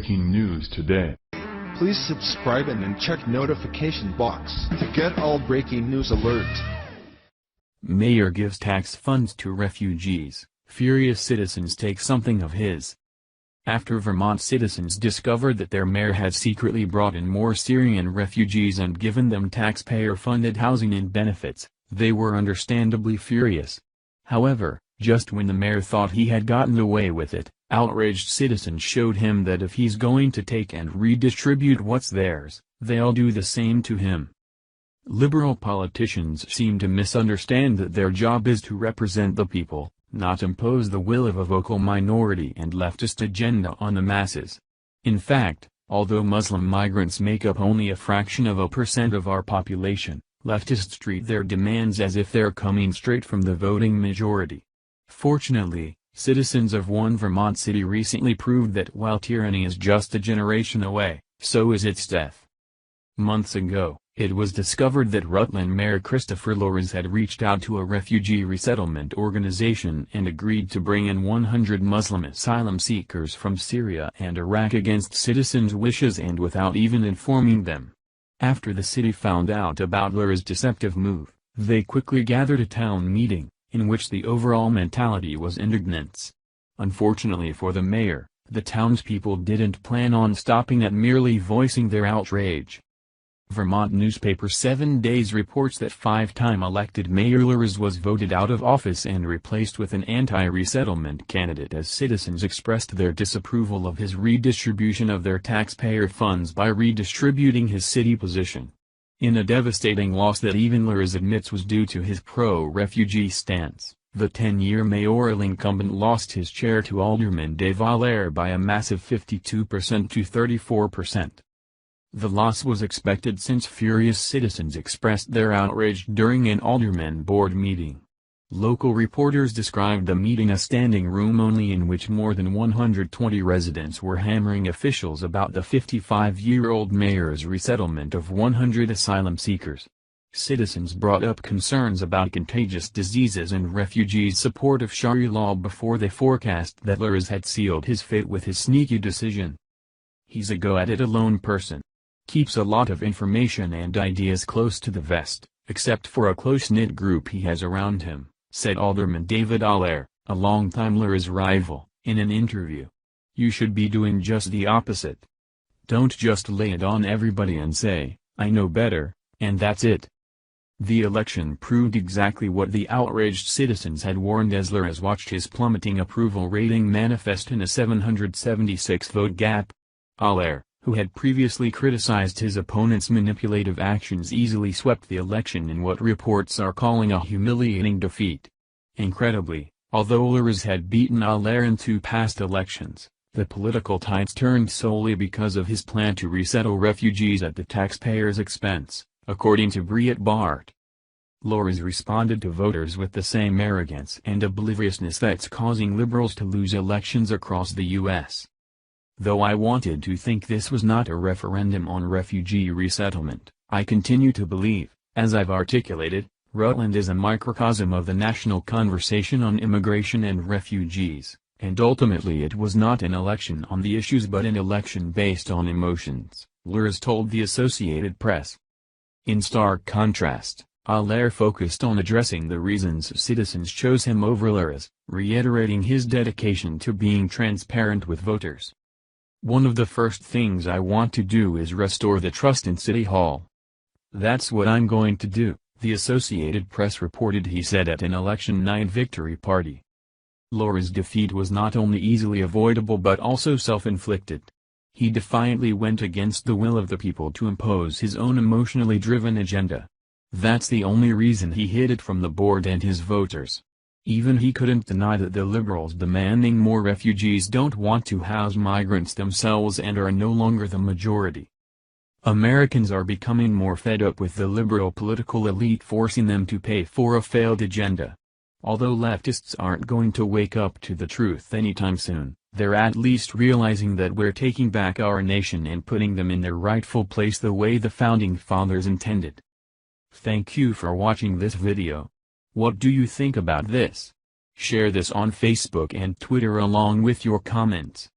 Breaking news today. Please subscribe and then check notification box to get all breaking news alerts. Mayor gives tax funds to refugees, furious citizens take something of his. After Vermont citizens discovered that their mayor had secretly brought in more Syrian refugees and given them taxpayer-funded housing and benefits, they were understandably furious. However, just when the mayor thought he had gotten away with it, outraged citizens showed him that if he's going to take and redistribute what's theirs, they'll do the same to him. Liberal politicians seem to misunderstand that their job is to represent the people, not impose the will of a vocal minority and leftist agenda on the masses. In fact, although Muslim migrants make up only a fraction of a % of our population, leftists treat their demands as if they're coming straight from the voting majority. Fortunately, citizens of one Vermont city recently proved that while tyranny is just a generation away, so is its death. Months ago, it was discovered that Rutland Mayor Christopher Loris had reached out to a refugee resettlement organization and agreed to bring in 100 Muslim asylum seekers from Syria and Iraq against citizens' wishes and without even informing them. After the city found out about Loris' deceptive move, they quickly gathered a town meeting, in which the overall mentality was indignance. Unfortunately for the mayor, the townspeople didn't plan on stopping at merely voicing their outrage. Vermont newspaper 7 Days reports that 5-time elected Mayor Loris was voted out of office and replaced with an anti-resettlement candidate as citizens expressed their disapproval of his redistribution of their taxpayer funds by redistributing his city position. In a devastating loss that even Loris admits was due to his pro-refugee stance, the 10-year mayoral incumbent lost his chair to Alderman Dave Allaire by a massive 52% to 34%. The loss was expected since furious citizens expressed their outrage during an alderman board meeting. Local reporters described the meeting as standing room only in which more than 120 residents were hammering officials about the 55-year-old mayor's resettlement of 100 asylum seekers. Citizens brought up concerns about contagious diseases and refugees' support of Sharia law before they forecast that Loris had sealed his fate with his sneaky decision. He's a go-at-it-alone person. Keeps a lot of information and ideas close to the vest, except for a close-knit group he has around him, said Alderman David Allaire, a longtime Loris rival, in an interview. You should be doing just the opposite. Don't just lay it on everybody and say, I know better, and that's it. The election proved exactly what the outraged citizens had warned as Loris watched his plummeting approval rating manifest in a 776-vote gap. Allaire, who had previously criticized his opponent's manipulative actions, easily swept the election in what reports are calling a humiliating defeat. Incredibly, although Loris had beaten Allaire in 2 past elections, the political tides turned solely because of his plan to resettle refugees at the taxpayers' expense, according to Briet Bart. Loris responded to voters with the same arrogance and obliviousness that's causing liberals to lose elections across the U.S. Though I wanted to think this was not a referendum on refugee resettlement, I continue to believe, as I've articulated, Rutland is a microcosm of the national conversation on immigration and refugees, and ultimately it was not an election on the issues but an election based on emotions, Loris told the Associated Press. In stark contrast, Allaire focused on addressing the reasons citizens chose him over Loris, reiterating his dedication to being transparent with voters. One of the first things I want to do is restore the trust in City Hall. That's what I'm going to do, the Associated Press reported he said at an election night victory party. Loris' defeat was not only easily avoidable but also self-inflicted. He defiantly went against the will of the people to impose his own emotionally driven agenda. That's the only reason he hid it from the board and his voters. Even he couldn't deny that the liberals demanding more refugees don't want to house migrants themselves and are no longer the majority. Americans are becoming more fed up with the liberal political elite forcing them to pay for a failed agenda. Although leftists aren't going to wake up to the truth anytime soon, they're at least realizing that we're taking back our nation and putting them in their rightful place the way the Founding Fathers intended. Thank you for watching this video. What do you think about this? Share this on Facebook and Twitter along with your comments.